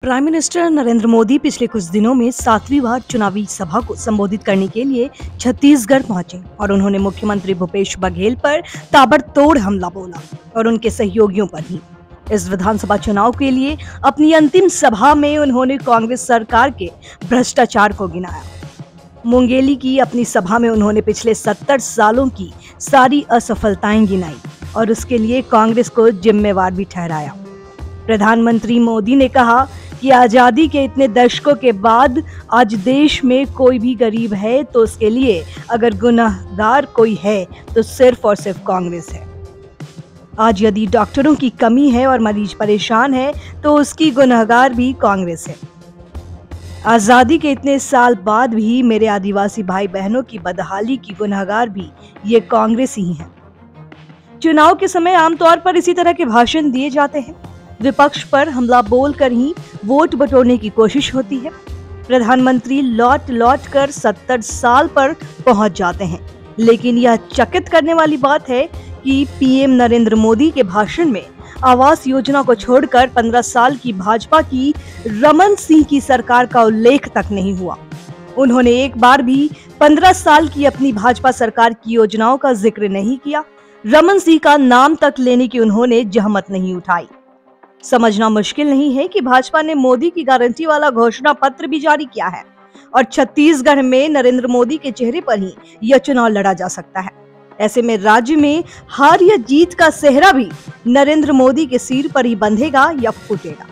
Prime minister Narendra Modi पिछले कुछ दिनों में 7वीं बार चुनावी सभा को संबोधित करने के लिए छत्तीसगढ़ पहुंचे और उन्होंने मुख्यमंत्री भूपेश बघेल पर ताबड़तोड़ हमला बोला और उनके सहयोगियों पर भी। इस विधानसभा चुनाव के लिए अपनी अंतिम सभा में उन्होंने कांग्रेस सरकार के भ्रष्टाचार को गिनाया। मुंगेली की अपनी सभा में उन्होंने पिछले 70 सालों की सारी असफलताएं गिनाई और उसके लिए कांग्रेस को जिम्मेवार भी ठहराया। प्रधानमंत्री मोदी ने कहा कि आजादी के इतने दशकों के बाद आज देश में कोई भी गरीब है तो उसके लिए अगर गुनहगार कोई है तो सिर्फ और सिर्फ कांग्रेस है। आज यदि डॉक्टरों की कमी है और मरीज परेशान है तो उसकी गुनहगार भी कांग्रेस है। आजादी के इतने साल बाद भी मेरे आदिवासी भाई बहनों की बदहाली की गुनहगार भी ये कांग्रेस ही है। चुनाव के समय आमतौर पर इसी तरह के भाषण दिए जाते हैं। विपक्ष पर हमला बोलकर ही वोट बटोरने की कोशिश होती है। प्रधानमंत्री लौट लौट कर 70 साल पर पहुंच जाते हैं, लेकिन यह चकित करने वाली बात है कि पीएम नरेंद्र मोदी के भाषण में आवास योजना को छोड़कर 15 साल की भाजपा की रमन सिंह की सरकार का उल्लेख तक नहीं हुआ। उन्होंने एक बार भी 15 साल की अपनी भाजपा सरकार की योजनाओं का जिक्र नहीं किया। रमन सिंह का नाम तक लेने की उन्होंने जहमत नहीं उठाई। समझना मुश्किल नहीं है कि भाजपा ने मोदी की गारंटी वाला घोषणा पत्र भी जारी किया है और छत्तीसगढ़ में नरेंद्र मोदी के चेहरे पर ही यह चुनाव लड़ा जा सकता है। ऐसे में राज्य में हार या जीत का सेहरा भी नरेंद्र मोदी के सिर पर ही बंधेगा या फूटेगा।